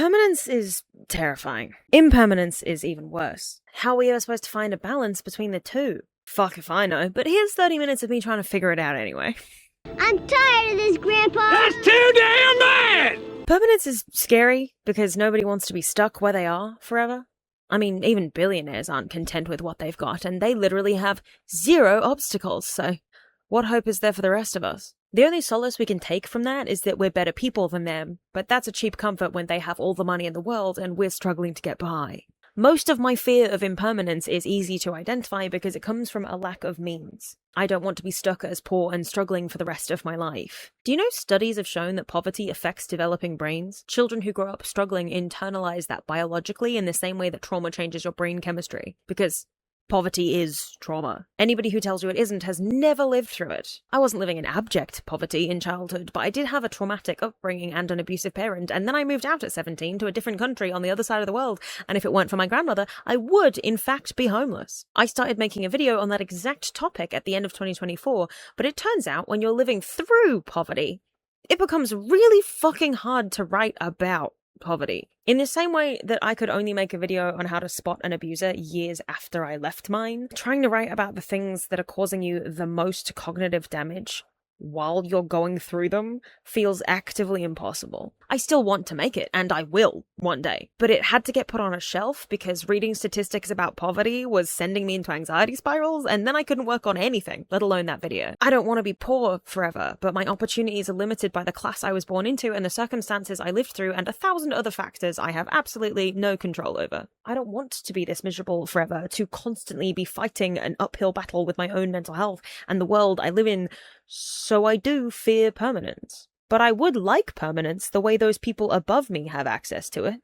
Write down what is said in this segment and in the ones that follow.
Permanence is terrifying. Impermanence is even worse. How are we ever supposed to find a balance between the two? Fuck if I know, but here's 30 minutes of me trying to figure it out anyway. I'm tired of this, Grandpa! That's too damn bad! Permanence is scary because nobody wants to be stuck where they are forever. I mean, even billionaires aren't content with what they've got, and they literally have zero obstacles, so what hope is there for the rest of us? The only solace we can take from that is that we're better people than them, but that's a cheap comfort when they have all the money in the world and we're struggling to get by. Most of my fear of impermanence is easy to identify because it comes from a lack of means. I don't want to be stuck as poor and struggling for the rest of my life. Do you know studies have shown that poverty affects developing brains? Children who grow up struggling internalize that biologically in the same way that trauma changes your brain chemistry, because poverty is trauma. Anybody who tells you it isn't has never lived through it. I wasn't living in abject poverty in childhood, but I did have a traumatic upbringing and an abusive parent, and then I moved out at 17 to a different country on the other side of the world, and if it weren't for my grandmother, I would, in fact, be homeless. I started making a video on that exact topic at the end of 2024, but it turns out when you're living through poverty, it becomes really fucking hard to write about poverty. In the same way that I could only make a video on how to spot an abuser years after I left mine, trying to write about the things that are causing you the most cognitive damage while you're going through them feels actively impossible. I still want to make it, and I will one day, but it had to get put on a shelf because reading statistics about poverty was sending me into anxiety spirals, and then I couldn't work on anything, let alone that video. I don't want to be poor forever, but my opportunities are limited by the class I was born into and the circumstances I lived through and 1,000 other factors I have absolutely no control over. I don't want to be this miserable forever, to constantly be fighting an uphill battle with my own mental health and the world I live in, so I do fear permanence. But I would like permanence the way those people above me have access to it.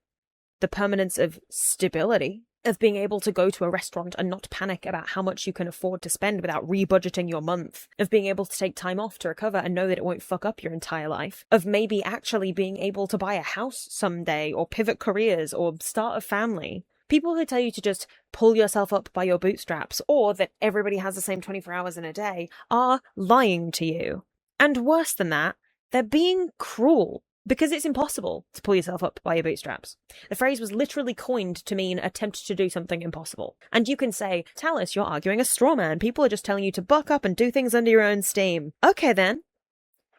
The permanence of stability, of being able to go to a restaurant and not panic about how much you can afford to spend without rebudgeting your month, of being able to take time off to recover and know that it won't fuck up your entire life, of maybe actually being able to buy a house someday or pivot careers or start a family. People who tell you to just pull yourself up by your bootstraps or that everybody has the same 24 hours in a day are lying to you. And worse than that, they're being cruel, because it's impossible to pull yourself up by your bootstraps. The phrase was literally coined to mean attempt to do something impossible. And you can say, Talis, you're arguing a straw man. People are just telling you to buck up and do things under your own steam. Okay then.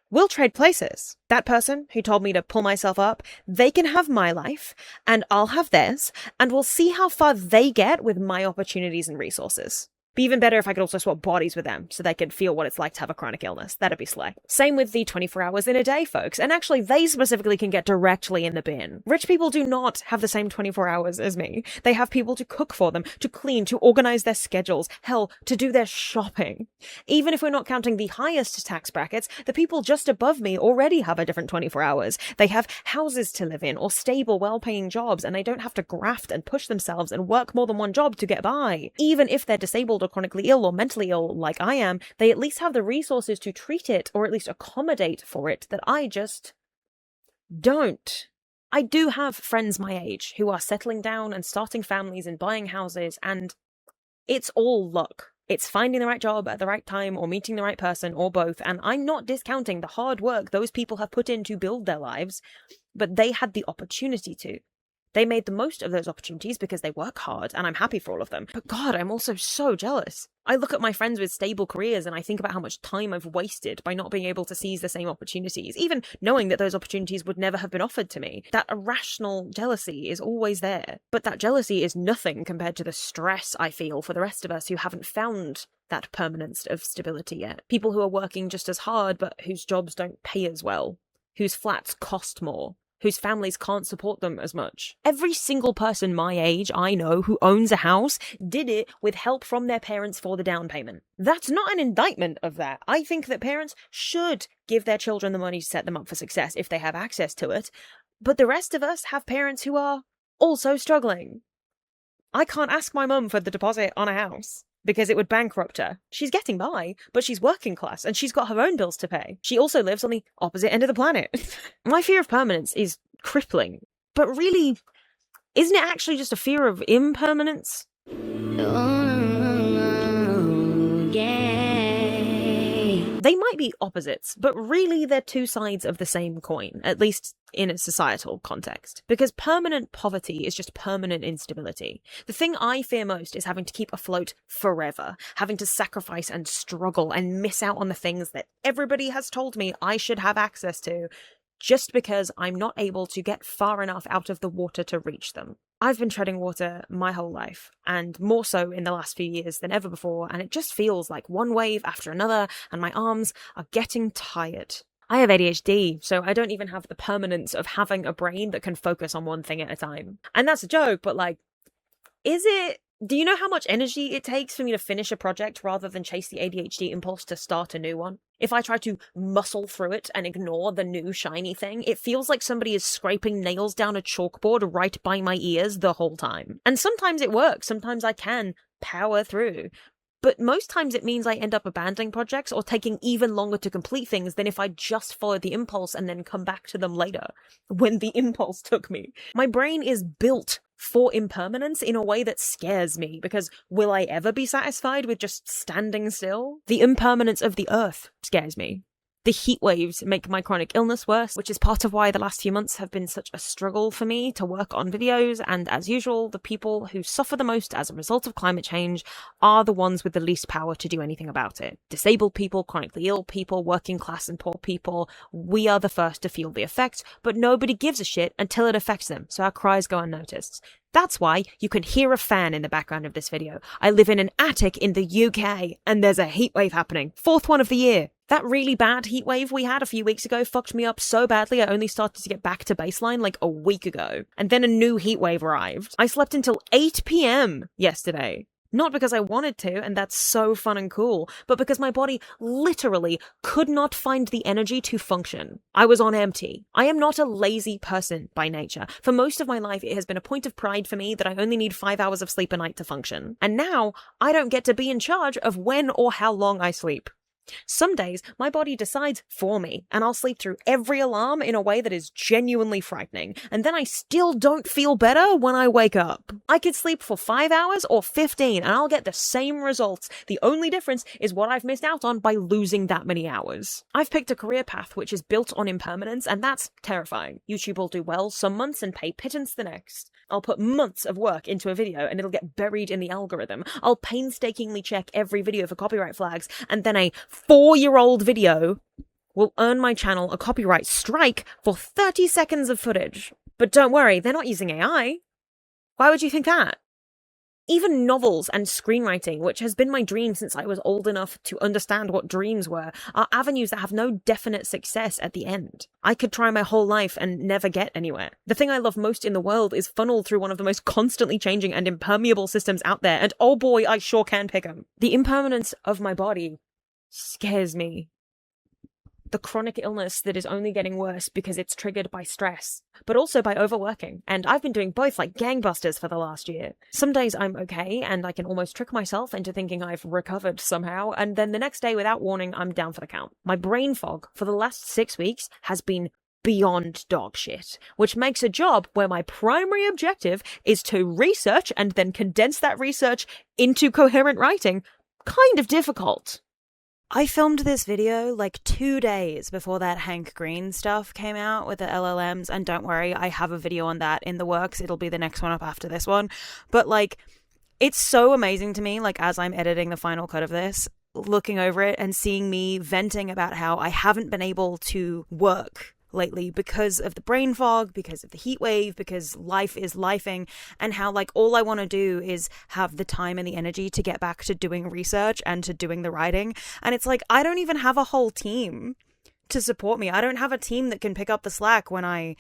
We'll trade places. That person who told me to pull myself up, they can have my life, and I'll have theirs, and we'll see how far they get with my opportunities and resources. Be even better if I could also swap bodies with them, so they could feel what it's like to have a chronic illness. That'd be slay. Same with the 24 hours in a day folks, and actually they specifically can get directly in the bin. Rich people do not have the same 24 hours as me. They have people to cook for them, to clean, to organize their schedules, hell, to do their shopping. Even if we're not counting the highest tax brackets, the people just above me already have a different 24 hours. They have houses to live in, or stable, well-paying jobs, and they don't have to graft and push themselves and work more than one job to get by. Even if they're disabled or chronically ill or mentally ill like I am, they at least have the resources to treat it or at least accommodate for it that I just don't. I do have friends my age who are settling down and starting families and buying houses, and it's all luck. It's finding the right job at the right time or meeting the right person or both, and I'm not discounting the hard work those people have put in to build their lives, but they had the opportunity to. They made the most of those opportunities because they work hard, and I'm happy for all of them. But God, I'm also so jealous. I look at my friends with stable careers and I think about how much time I've wasted by not being able to seize the same opportunities, even knowing that those opportunities would never have been offered to me. That irrational jealousy is always there. But that jealousy is nothing compared to the stress I feel for the rest of us who haven't found that permanence of stability yet. People who are working just as hard but whose jobs don't pay as well, whose flats cost more, whose families can't support them as much. Every single person my age I know who owns a house did it with help from their parents for the down payment. That's not an indictment of that. I think that parents should give their children the money to set them up for success if they have access to it, but the rest of us have parents who are also struggling. I can't ask my mum for the deposit on a house because it would bankrupt her. She's getting by, but she's working class and she's got her own bills to pay. She also lives on the opposite end of the planet. My fear of permanence is crippling, but really, isn't it actually just a fear of impermanence? Oh, yeah. They might be opposites, but really they're two sides of the same coin, at least in a societal context. Because permanent poverty is just permanent instability. The thing I fear most is having to keep afloat forever, having to sacrifice and struggle and miss out on the things that everybody has told me I should have access to, just because I'm not able to get far enough out of the water to reach them. I've been treading water my whole life, and more so in the last few years than ever before, and it just feels like one wave after another, and my arms are getting tired. I have ADHD, so I don't even have the permanence of having a brain that can focus on one thing at a time. And that's a joke, but like, do you know how much energy it takes for me to finish a project rather than chase the ADHD impulse to start a new one? If I try to muscle through it and ignore the new shiny thing, it feels like somebody is scraping nails down a chalkboard right by my ears the whole time. And sometimes it works, sometimes I can power through. But most times it means I end up abandoning projects or taking even longer to complete things than if I just followed the impulse and then come back to them later, when the impulse took me. My brain is built for impermanence in a way that scares me, because will I ever be satisfied with just standing still? The impermanence of the earth scares me. The heat waves make my chronic illness worse, which is part of why the last few months have been such a struggle for me to work on videos, and as usual, the people who suffer the most as a result of climate change are the ones with the least power to do anything about it. Disabled people, chronically ill people, working class and poor people, we are the first to feel the effects, but nobody gives a shit until it affects them, so our cries go unnoticed. That's why you can hear a fan in the background of this video. I live in an attic in the UK, and there's a heatwave happening. 4th one of the year. That really bad heatwave we had a few weeks ago fucked me up so badly I only started to get back to baseline like a week ago. And then a new heatwave arrived. I slept until 8 p.m. yesterday. Not because I wanted to, and that's so fun and cool, but because my body literally could not find the energy to function. I was on empty. I am not a lazy person by nature. For most of my life, it has been a point of pride for me that I only need 5 hours of sleep a night to function. And now, I don't get to be in charge of when or how long I sleep. Some days, my body decides for me, and I'll sleep through every alarm in a way that is genuinely frightening, and then I still don't feel better when I wake up. I could sleep for 5 hours or 15, and I'll get the same results. The only difference is what I've missed out on by losing that many hours. I've picked a career path which is built on impermanence, and that's terrifying. YouTube will do well some months and pay pittance the next. I'll put months of work into a video and it'll get buried in the algorithm. I'll painstakingly check every video for copyright flags, and then a 4-year-old video will earn my channel a copyright strike for 30 seconds of footage. But don't worry, they're not using AI. Why would you think that? Even novels and screenwriting, which has been my dream since I was old enough to understand what dreams were, are avenues that have no definite success at the end. I could try my whole life and never get anywhere. The thing I love most in the world is funneled through one of the most constantly changing and impermeable systems out there, and oh boy, I sure can pick 'em. The impermanence of my body scares me. The chronic illness that is only getting worse because it's triggered by stress, but also by overworking. And I've been doing both like gangbusters for the last year. Some days I'm okay and I can almost trick myself into thinking I've recovered somehow, and then the next day without warning I'm down for the count. My brain fog for the last 6 weeks has been beyond dog shit, which makes a job where my primary objective is to research and then condense that research into coherent writing kind of difficult. I filmed this video like 2 days before that Hank Green stuff came out with the LLMs, and don't worry, I have a video on that in the works. It'll be the next one up after this one. But like, it's so amazing to me, like as I'm editing the final cut of this, looking over it and seeing me venting about how I haven't been able to work lately because of the brain fog, because of the heat wave, because life is lifing, and how like all I want to do is have the time and the energy to get back to doing research and to doing the writing. And it's like, I don't even have a whole team to support me. I don't have a team that can pick up the slack when I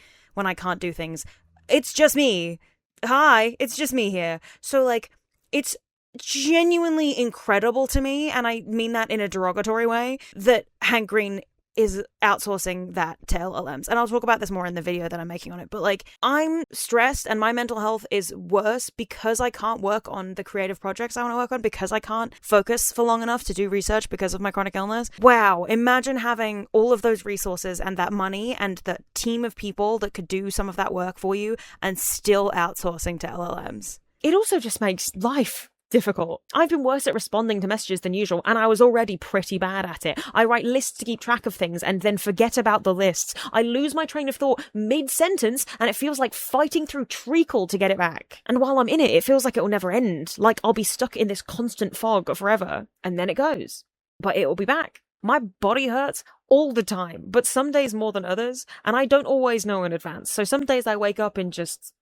can't do things. It's just me. Hi, it's just me here. So like, it's genuinely incredible to me, and I mean that in a derogatory way, that Hank Green is outsourcing that to LLMs. And I'll talk about this more in the video that I'm making on it. But like, I'm stressed and my mental health is worse because I can't work on the creative projects I want to work on, because I can't focus for long enough to do research because of my chronic illness. Wow, imagine having all of those resources and that money and the team of people that could do some of that work for you and still outsourcing to LLMs. It also just makes life difficult. I've been worse at responding to messages than usual, and I was already pretty bad at it. I write lists to keep track of things and then forget about the lists. I lose my train of thought mid-sentence, and it feels like fighting through treacle to get it back. And while I'm in it, it feels like it will never end. Like I'll be stuck in this constant fog forever. And then it goes. But it will be back. My body hurts all the time, but some days more than others, and I don't always know in advance. So some days I wake up in just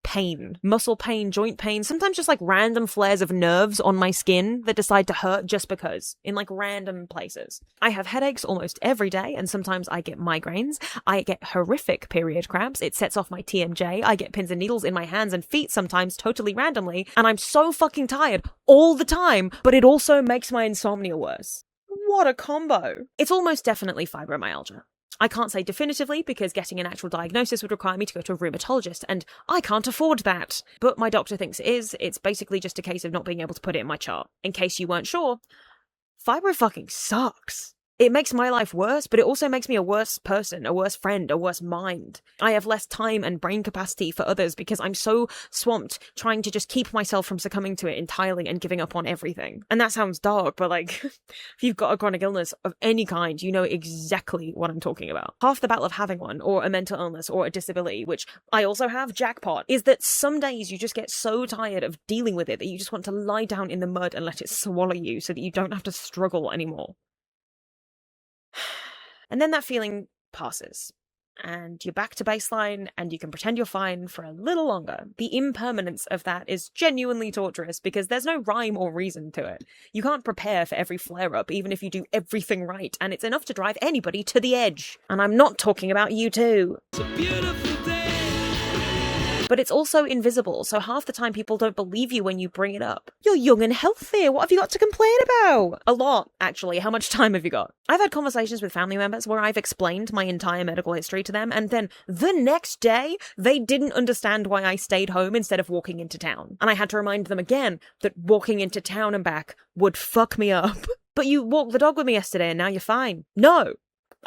pain, muscle pain, joint pain, sometimes just like random flares of nerves on my skin that decide to hurt just because, in like random places. I have headaches almost every day, and sometimes I get migraines. I get horrific period cramps. It sets off my TMJ. I get pins and needles in my hands and feet sometimes totally randomly, and I'm so fucking tired all the time, but it also makes my insomnia worse. What a combo. It's almost definitely fibromyalgia. I can't say definitively because getting an actual diagnosis would require me to go to a rheumatologist, and I can't afford that. But my doctor thinks it is. It's basically just a case of not being able to put it in my chart. In case you weren't sure, fibro fucking sucks. It makes my life worse, but it also makes me a worse person, a worse friend, a worse mind. I have less time and brain capacity for others because I'm so swamped trying to just keep myself from succumbing to it entirely and giving up on everything. And that sounds dark, but like, if you've got a chronic illness of any kind, you know exactly what I'm talking about. Half the battle of having one, or a mental illness, or a disability, which I also have, jackpot, is that some days you just get so tired of dealing with it that you just want to lie down in the mud and let it swallow you so that you don't have to struggle anymore. And then that feeling passes, and you're back to baseline, and you can pretend you're fine for a little longer. The impermanence of that is genuinely torturous because there's no rhyme or reason to it. You can't prepare for every flare-up, even if you do everything right, and it's enough to drive anybody to the edge. And I'm not talking about you too. It's a beautiful day. But it's also invisible, so half the time people don't believe you when you bring it up. You're young and healthy, what have you got to complain about? A lot, actually. How much time have you got? I've had conversations with family members where I've explained my entire medical history to them, and then the next day, they didn't understand why I stayed home instead of walking into town. And I had to remind them again that walking into town and back would fuck me up. But you walked the dog with me yesterday and now you're fine. No.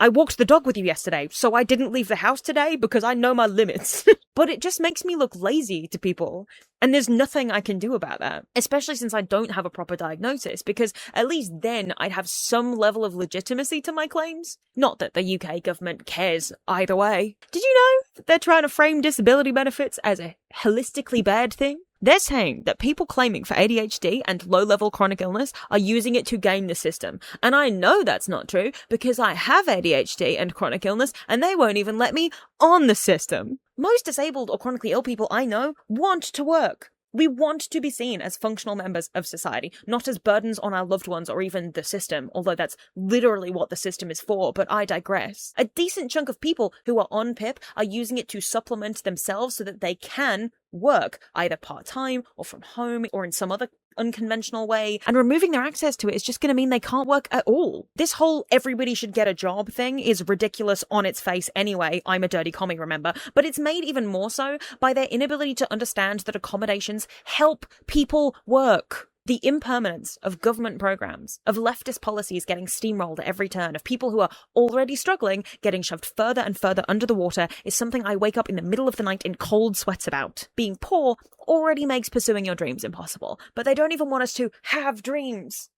I walked the dog with you yesterday, so I didn't leave the house today because I know my limits. But it just makes me look lazy to people, and there's nothing I can do about that, especially since I don't have a proper diagnosis, because at least then I'd have some level of legitimacy to my claims. Not that the UK government cares either way. Did you know that they're trying to frame disability benefits as a holistically bad thing? They're saying that people claiming for ADHD and low-level chronic illness are using it to game the system. And I know that's not true because I have ADHD and chronic illness and they won't even let me on the system. Most disabled or chronically ill people I know want to work. We want to be seen as functional members of society, not as burdens on our loved ones or even the system, although that's literally what the system is for, but I digress. A decent chunk of people who are on PIP are using it to supplement themselves so that they can work, either part-time or from home or in some other unconventional way, and removing their access to it is just going to mean they can't work at all. This whole everybody should get a job thing is ridiculous on its face anyway. I'm a dirty commie, remember? But it's made even more so by their inability to understand that accommodations help people work. The impermanence of government programs, of leftist policies getting steamrolled at every turn, of people who are already struggling getting shoved further and further under the water is something I wake up in the middle of the night in cold sweats about. Being poor already makes pursuing your dreams impossible, but they don't even want us to have dreams.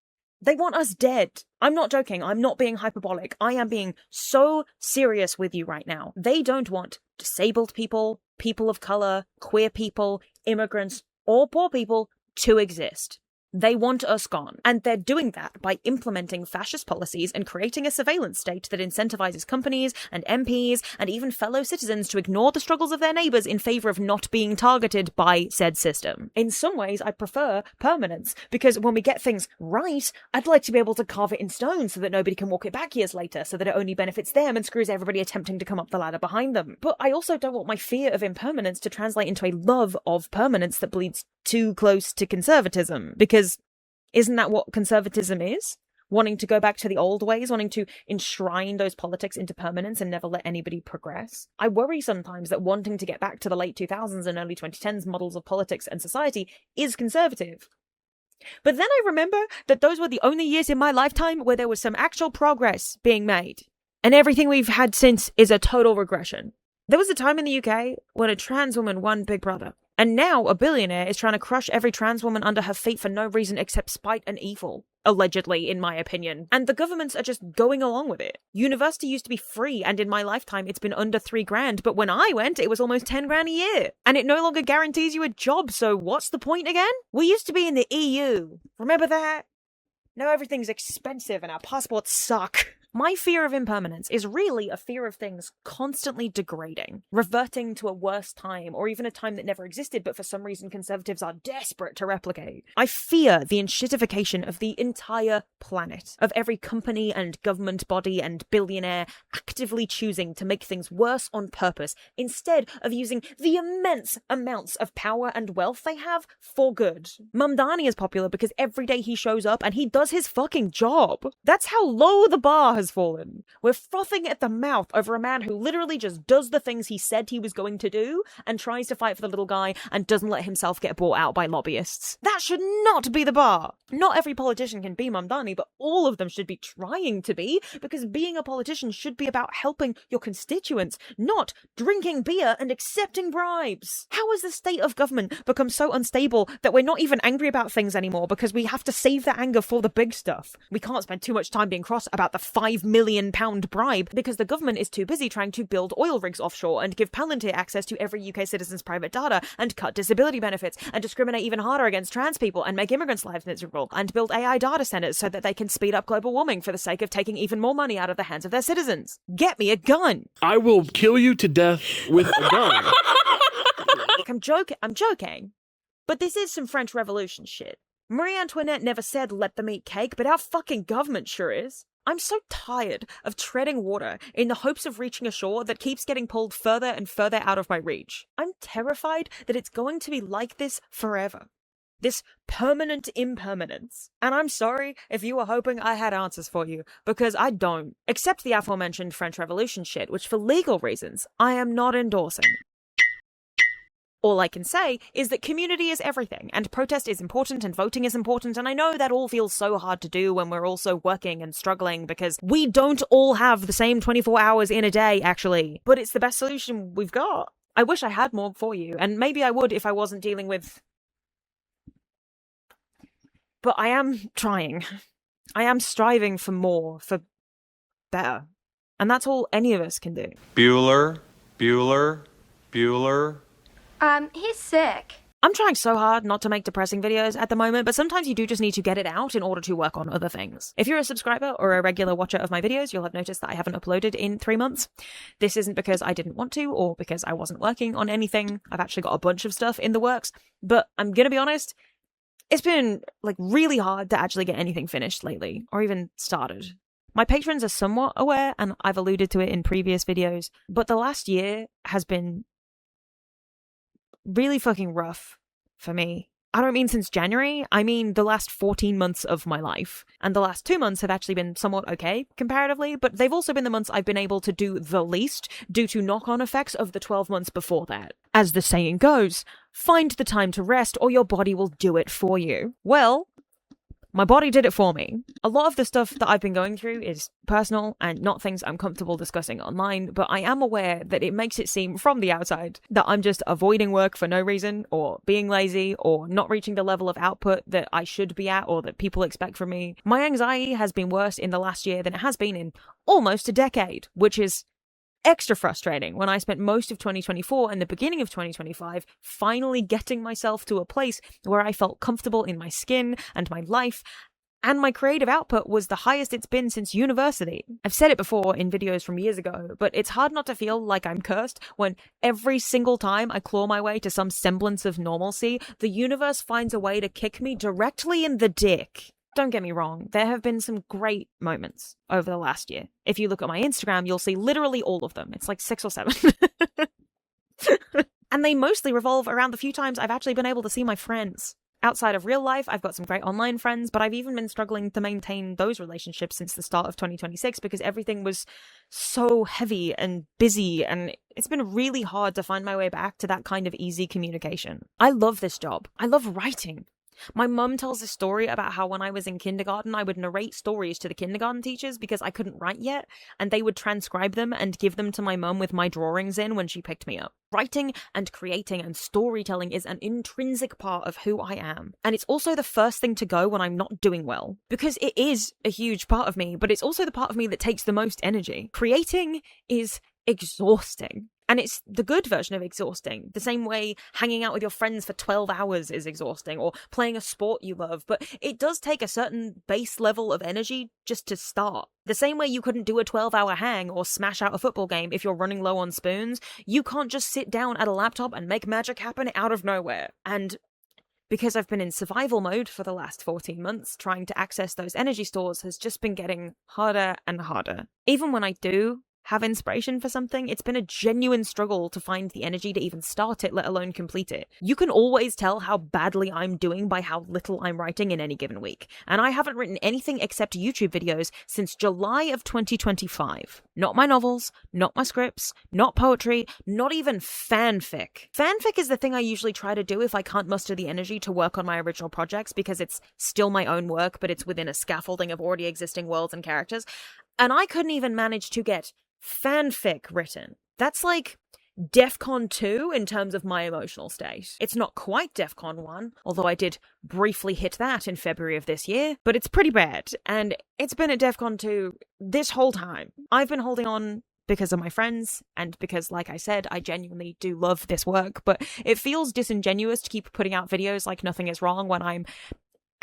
They want us dead. I'm not joking. I'm not being hyperbolic. I am being so serious with you right now. They don't want disabled people, people of color, queer people, immigrants, or poor people to exist. They want us gone, and they're doing that by implementing fascist policies and creating a surveillance state that incentivizes companies and MPs and even fellow citizens to ignore the struggles of their neighbors in favor of not being targeted by said system. In some ways, I prefer permanence, because when we get things right, I'd like to be able to carve it in stone so that nobody can walk it back years later, so that it only benefits them and screws everybody attempting to come up the ladder behind them. But I also don't want my fear of impermanence to translate into a love of permanence that bleeds too close to conservatism, because isn't that what conservatism is? Wanting to go back to the old ways, wanting to enshrine those politics into permanence and never let anybody progress. I worry sometimes that wanting to get back to the late 2000s and early 2010s models of politics and society is conservative. But then I remember that those were the only years in my lifetime where there was some actual progress being made. And everything we've had since is a total regression. There was a time in the UK when a trans woman won Big Brother. And now a billionaire is trying to crush every trans woman under her feet for no reason except spite and evil. Allegedly, in my opinion. And the governments are just going along with it. University used to be free, and in my lifetime it's been under $3,000, but when I went, it was almost $10,000 a year. And it no longer guarantees you a job, so what's the point again? We used to be in the EU. Remember that? Now everything's expensive and our passports suck. My fear of impermanence is really a fear of things constantly degrading, reverting to a worse time, or even a time that never existed, but for some reason conservatives are desperate to replicate. I fear the enshittification of the entire planet, of every company and government body and billionaire actively choosing to make things worse on purpose, instead of using the immense amounts of power and wealth they have for good. Mamdani is popular because every day he shows up and he does his fucking job. That's how low the bar has fallen. We're frothing at the mouth over a man who literally just does the things he said he was going to do and tries to fight for the little guy and doesn't let himself get bought out by lobbyists. That should not be the bar. Not every politician can be Mamdani, but all of them should be trying to be, because being a politician should be about helping your constituents, not drinking beer and accepting bribes. How has the state of government become so unstable that we're not even angry about things anymore because we have to save that anger for the big stuff? We can't spend too much time being cross about the £5 million bribe because the government is too busy trying to build oil rigs offshore and give Palantir access to every UK citizen's private data and cut disability benefits and discriminate even harder against trans people and make immigrants' lives miserable and build AI data centers so that they can speed up global warming for the sake of taking even more money out of the hands of their citizens. Get me a gun. I will kill you to death with a gun. I'm joking. But this is some French Revolution shit. Marie Antoinette never said let them eat cake, but our fucking government sure is. I'm so tired of treading water in the hopes of reaching a shore that keeps getting pulled further and further out of my reach. I'm terrified that it's going to be like this forever. This permanent impermanence. And I'm sorry if you were hoping I had answers for you, because I don't. Except the aforementioned French Revolution shit, which for legal reasons, I am not endorsing. All I can say is that community is everything, and protest is important, and voting is important, and I know that all feels so hard to do when we're also working and struggling, because we don't all have the same 24 hours in a day, actually. But it's the best solution we've got. I wish I had more for you, and maybe I would if I wasn't dealing with... But I am trying. I am striving for more, for better. And that's all any of us can do. Bueller. He's sick. I'm trying so hard not to make depressing videos at the moment, but sometimes you do just need to get it out in order to work on other things. If you're a subscriber or a regular watcher of my videos, you'll have noticed that I haven't uploaded in 3 months. This isn't because I didn't want to or because I wasn't working on anything. I've actually got a bunch of stuff in the works, but I'm gonna be honest, it's been really hard to actually get anything finished lately, or even started. My patrons are somewhat aware, and I've alluded to it in previous videos, but the last year has been really fucking rough for me. I don't mean since January, I mean the last 14 months of my life. And the last 2 months have actually been somewhat okay, comparatively, but they've also been the months I've been able to do the least due to knock-on effects of the 12 months before that. As the saying goes, find the time to rest or your body will do it for you. Well, my body did it for me. A lot of the stuff that I've been going through is personal and not things I'm comfortable discussing online, but I am aware that it makes it seem from the outside that I'm just avoiding work for no reason, or being lazy, or not reaching the level of output that I should be at or that people expect from me. My anxiety has been worse in the last year than it has been in almost a decade, which is extra frustrating when I spent most of 2024 and the beginning of 2025 finally getting myself to a place where I felt comfortable in my skin and my life, and my creative output was the highest it's been since university. I've said it before in videos from years ago, but it's hard not to feel like I'm cursed when every single time I claw my way to some semblance of normalcy, the universe finds a way to kick me directly in the dick. Don't get me wrong, there have been some great moments over the last year. If you look at my Instagram, you'll see literally all of them. It's like 6 or 7. And they mostly revolve around the few times I've actually been able to see my friends. Outside of real life, I've got some great online friends, but I've even been struggling to maintain those relationships since the start of 2026 because everything was so heavy and busy, and it's been really hard to find my way back to that kind of easy communication. I love this job. I love writing. My mum tells a story about how when I was in kindergarten, I would narrate stories to the kindergarten teachers because I couldn't write yet, and they would transcribe them and give them to my mum with my drawings in when she picked me up. Writing and creating and storytelling is an intrinsic part of who I am. And it's also the first thing to go when I'm not doing well. Because it is a huge part of me, but it's also the part of me that takes the most energy. Creating is exhausting. And it's the good version of exhausting. The same way hanging out with your friends for 12 hours is exhausting, or playing a sport you love. But it does take a certain base level of energy just to start. The same way you couldn't do a 12-hour hang or smash out a football game if you're running low on spoons, you can't just sit down at a laptop and make magic happen out of nowhere. And because I've been in survival mode for the last 14 months, trying to access those energy stores has just been getting harder and harder. Even when I do have inspiration for something, it's been a genuine struggle to find the energy to even start it, let alone complete it. You can always tell how badly I'm doing by how little I'm writing in any given week. And I haven't written anything except YouTube videos since July of 2025. Not my novels, not my scripts, not poetry, not even fanfic. Fanfic is the thing I usually try to do if I can't muster the energy to work on my original projects because it's still my own work, but it's within a scaffolding of already existing worlds and characters. And I couldn't even manage to get fanfic written. That's like DEFCON 2 in terms of my emotional state. It's not quite DEFCON 1, although I did briefly hit that in February of this year, but it's pretty bad, and it's been at DEFCON 2 this whole time. I've been holding on because of my friends, and because, like I said, I genuinely do love this work, but it feels disingenuous to keep putting out videos like nothing is wrong when I'm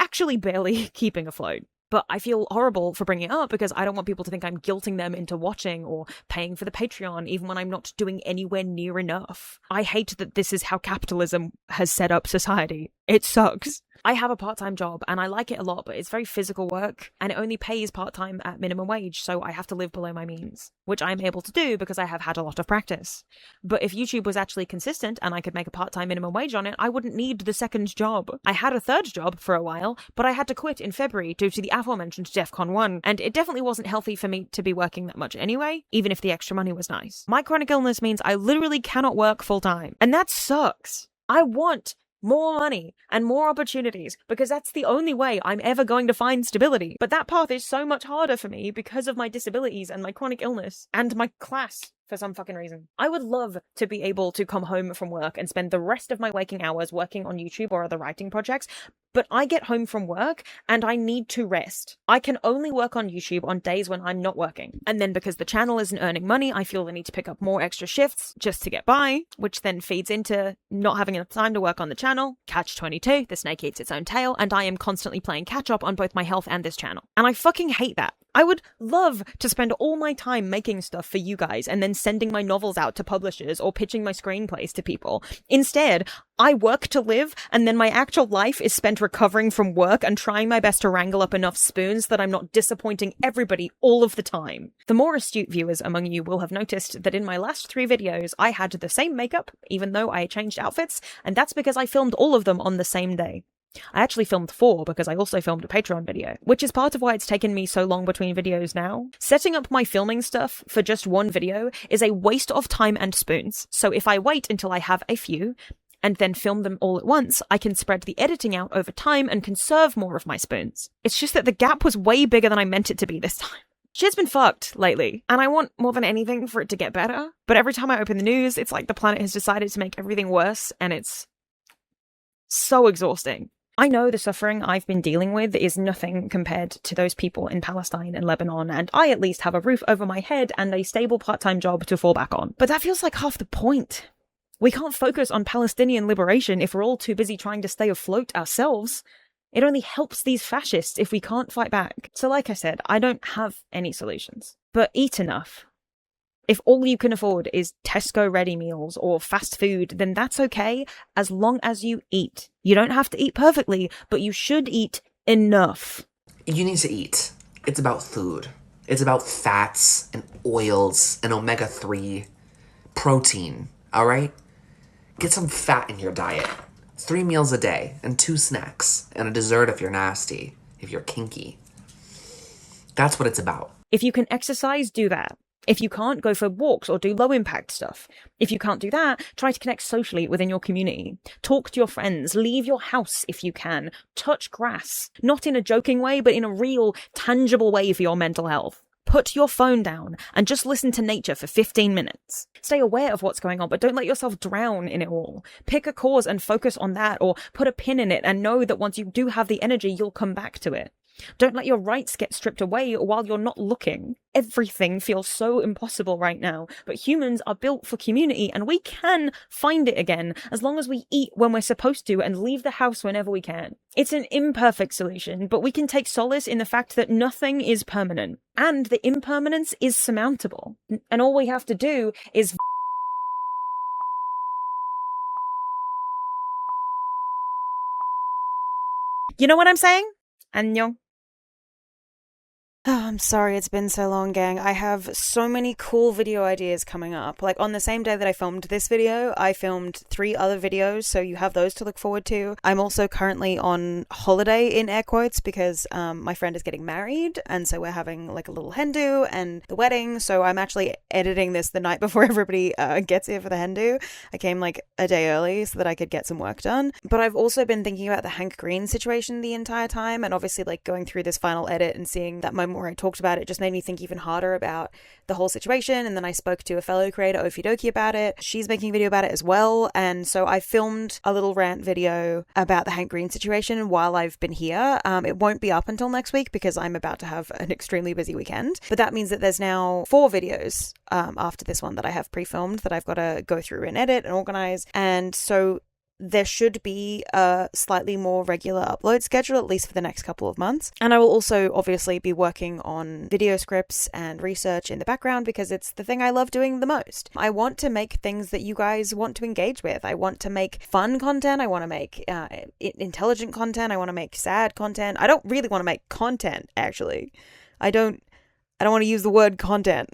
actually barely keeping afloat. But I feel horrible for bringing it up because I don't want people to think I'm guilting them into watching or paying for the Patreon, even when I'm not doing anywhere near enough. I hate that this is how capitalism has set up society. It sucks. I have a part-time job and I like it a lot, but it's very physical work and it only pays part-time at minimum wage, so I have to live below my means, which I'm able to do because I have had a lot of practice. But if YouTube was actually consistent and I could make a part-time minimum wage on it, I wouldn't need the second job. I had a third job for a while, but I had to quit in February due to the aforementioned DEFCON 1, and it definitely wasn't healthy for me to be working that much anyway, even if the extra money was nice. My chronic illness means I literally cannot work full-time, and that sucks. I want more money and more opportunities because that's the only way I'm ever going to find stability. But that path is so much harder for me because of my disabilities and my chronic illness and my class for some fucking reason. I would love to be able to come home from work and spend the rest of my waking hours working on YouTube or other writing projects, but I get home from work and I need to rest. I can only work on YouTube on days when I'm not working. And then because the channel isn't earning money, I feel the need to pick up more extra shifts just to get by, which then feeds into not having enough time to work on the channel. Catch-22, the snake eats its own tail, and I am constantly playing catch up on both my health and this channel. And I fucking hate that. I would love to spend all my time making stuff for you guys and then sending my novels out to publishers or pitching my screenplays to people. Instead, I work to live, and then my actual life is spent recovering from work and trying my best to wrangle up enough spoons that I'm not disappointing everybody all of the time. The more astute viewers among you will have noticed that in my last 3 videos, I had the same makeup, even though I changed outfits, and that's because I filmed all of them on the same day. I actually filmed 4 because I also filmed a Patreon video, which is part of why it's taken me so long between videos now. Setting up my filming stuff for just one video is a waste of time and spoons, so if I wait until I have a few, and then film them all at once, I can spread the editing out over time and conserve more of my spoons. It's just that the gap was way bigger than I meant it to be this time. Shit's been fucked lately, and I want more than anything for it to get better, but every time I open the news, it's like the planet has decided to make everything worse, and it's so exhausting. I know the suffering I've been dealing with is nothing compared to those people in Palestine and Lebanon, and I at least have a roof over my head and a stable part-time job to fall back on. But that feels like half the point. We can't focus on Palestinian liberation if we're all too busy trying to stay afloat ourselves. It only helps these fascists if we can't fight back. So like I said, I don't have any solutions. But eat enough. If all you can afford is Tesco ready meals or fast food, then that's okay, as long as you eat. You don't have to eat perfectly, but you should eat enough. You need to eat. It's about food. It's about fats and oils and omega-3, protein, all right? Get some fat in your diet. 3 meals a day and 2 snacks and a dessert if you're nasty, if you're kinky. That's what it's about. If you can exercise, do that. If you can't, go for walks or do low impact stuff. If you can't do that, try to connect socially within your community. Talk to your friends, leave your house if you can, touch grass, not in a joking way, but in a real, tangible way for your mental health. Put your phone down and just listen to nature for 15 minutes. Stay aware of what's going on, but don't let yourself drown in it all. Pick a cause and focus on that, or put a pin in it and know that once you do have the energy, you'll come back to it. Don't let your rights get stripped away while you're not looking. Everything feels so impossible right now, but humans are built for community and we can find it again as long as we eat when we're supposed to and leave the house whenever we can. It's an imperfect solution, but we can take solace in the fact that nothing is permanent and the impermanence is surmountable. And all we have to do is you know what I'm saying? 안녕. Oh, I'm sorry it's been so long, gang. I have so many cool video ideas coming up. Like, on the same day that I filmed this video, I filmed 3 other videos, so you have those to look forward to. I'm also currently on holiday, in air quotes, because my friend is getting married, and so we're having like a little hen do and the wedding, so I'm actually editing this the night before everybody gets here for the hen do. I came like a day early so that I could get some work done. But I've also been thinking about the Hank Green situation the entire time, and obviously like going through this final edit and seeing that moment where I talked about it just made me think even harder about the whole situation. And then I spoke to a fellow creator, Ofi Doki, about it. She's making a video about it as well. And so I filmed a little rant video about the Hank Green situation while I've been here. It won't be up until next week because I'm about to have an extremely busy weekend. But that means that there's now 4 videos after this one that I have pre-filmed that I've got to go through and edit and organize. And so there should be a slightly more regular upload schedule, at least for the next couple of months. And I will also obviously be working on video scripts and research in the background because it's the thing I love doing the most. I want to make things that you guys want to engage with. I want to make fun content. I want to make intelligent content. I want to make sad content. I don't really want to make content, actually. I don't want to use the word content.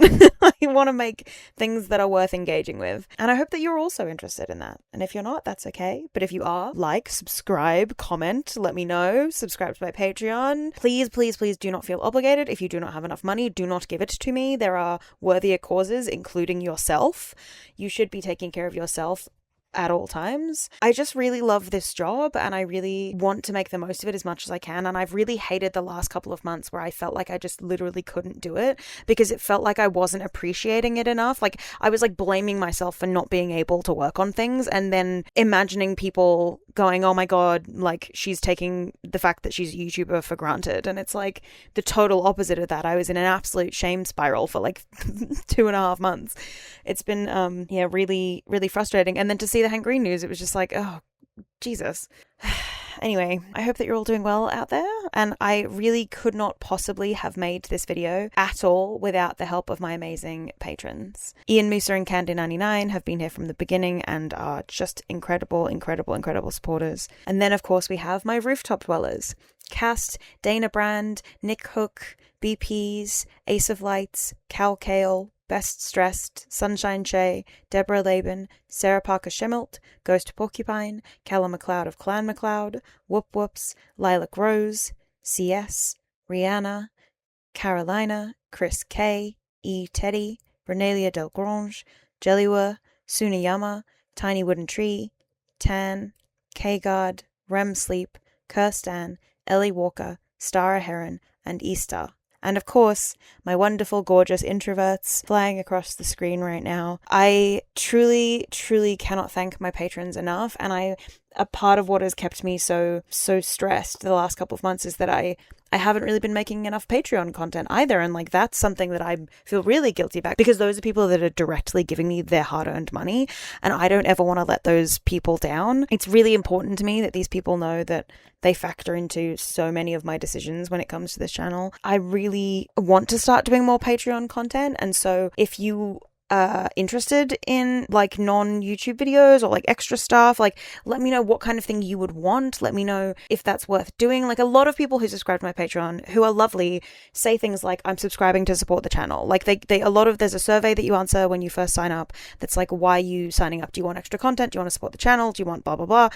I want to make things that are worth engaging with. And I hope that you're also interested in that. And if you're not, that's okay. But if you are, like, subscribe, comment, let me know, subscribe to my Patreon. Please, please, please do not feel obligated. If you do not have enough money, do not give it to me. There are worthier causes, including yourself. You should be taking care of yourself at all times. I just really love this job and I really want to make the most of it as much as I can. And I've really hated the last couple of months where I felt like I just literally couldn't do it because it felt like I wasn't appreciating it enough. Like I was like blaming myself for not being able to work on things and then imagining people going, oh my God, like she's taking the fact that she's a YouTuber for granted. And it's like the total opposite of that. I was in an absolute shame spiral for like 2.5 months. It's been, really, really frustrating. And then to see the Hank Green news, it was just like, oh, Jesus. Anyway, I hope that you're all doing well out there, and I really could not possibly have made this video at all without the help of my amazing patrons. Ian Musa and Candy99 have been here from the beginning and are just incredible, incredible, incredible supporters. And then, of course, we have my rooftop dwellers. Cast, Dana Brand, Nick Hook, BPs, Ace of Lights, Cal Kale, Best Stressed, Sunshine Shay, Deborah Laban, Sarah Parker Schemmelt, Ghost Porcupine, Callum McLeod of Clan McLeod, Whoop Whoops, Lilac Rose, CS, Rihanna, Carolina, Chris K, E. Teddy, Renelia Delgrange, Jellywa, Sunayama, Tiny Wooden Tree, Tan, K-Guard, Rem Sleep, Kirstan, Ellie Walker, Stara Heron, and Easter. And of course, my wonderful, gorgeous introverts flying across the screen right now. I truly, truly cannot thank my patrons enough. And a part of what has kept me so stressed the last couple of months is that I haven't really been making enough Patreon content either. And like, that's something that I feel really guilty about because those are people that are directly giving me their hard-earned money. And I don't ever want to let those people down. It's really important to me that these people know that they factor into so many of my decisions when it comes to this channel. I really want to start doing more Patreon content. And so if you interested in like non-YouTube videos or like extra stuff, like let me know what kind of thing you would want. Let me know if that's worth doing. Like a lot of people who subscribe to my Patreon who are lovely say things like, I'm subscribing to support the channel. Like there's a survey that you answer when you first sign up that's like, why are you signing up? Do you want extra content? Do you want to support the channel? Do you want blah blah blah?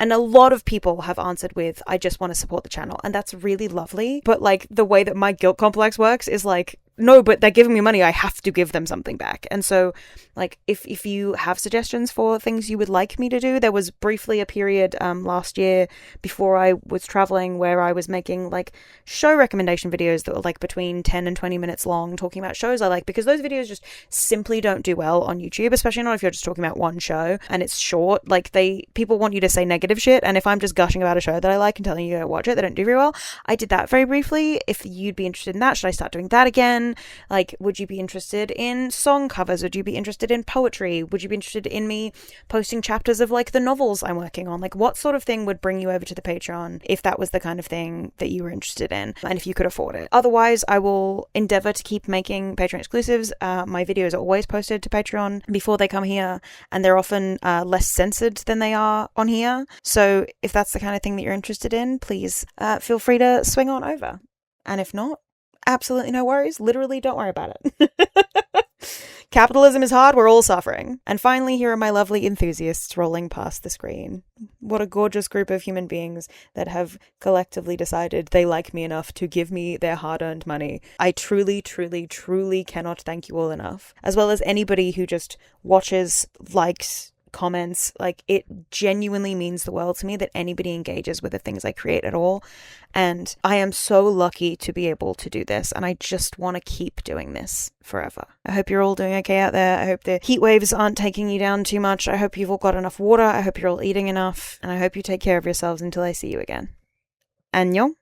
And a lot of people have answered with, I just want to support the channel. And that's really lovely. But like the way that my guilt complex works is like, no, but they're giving me money, I have to give them something back. And so, like, if you have suggestions for things you would like me to do, there was briefly a period last year before I was traveling where I was making, like, show recommendation videos that were, like, between 10 and 20 minutes long, talking about shows I like, because those videos just simply don't do well on YouTube, especially not if you're just talking about one show and it's short. Like, people want you to say negative shit, and if I'm just gushing about a show that I like and telling you to watch it, they don't do very well. I did that very briefly. If you'd be interested in that, should I start doing that again? Like, would you be interested in song covers? Would you be interested in poetry? Would you be interested in me posting chapters of, like, the novels I'm working on? Like, what sort of thing would bring you over to the Patreon if that was the kind of thing that you were interested in and if you could afford it? Otherwise, I will endeavor to keep making Patreon exclusives. My videos are always posted to Patreon before they come here, and they're often less censored than they are on here. So if that's the kind of thing that you're interested in, please feel free to swing on over. And if not, absolutely no worries. Literally, don't worry about it. Capitalism is hard. We're all suffering. And finally, here are my lovely enthusiasts rolling past the screen. What a gorgeous group of human beings that have collectively decided they like me enough to give me their hard-earned money. I truly, truly, truly cannot thank you all enough. As well as anybody who just watches, likes, comments. Like, it genuinely means the world to me that anybody engages with the things I create at all. And I am so lucky to be able to do this, and I just want to keep doing this forever. I hope you're all doing okay out there. I hope the heat waves aren't taking you down too much. I hope you've all got enough water. I hope you're all eating enough, and I hope you take care of yourselves until I see you again. Annyeong.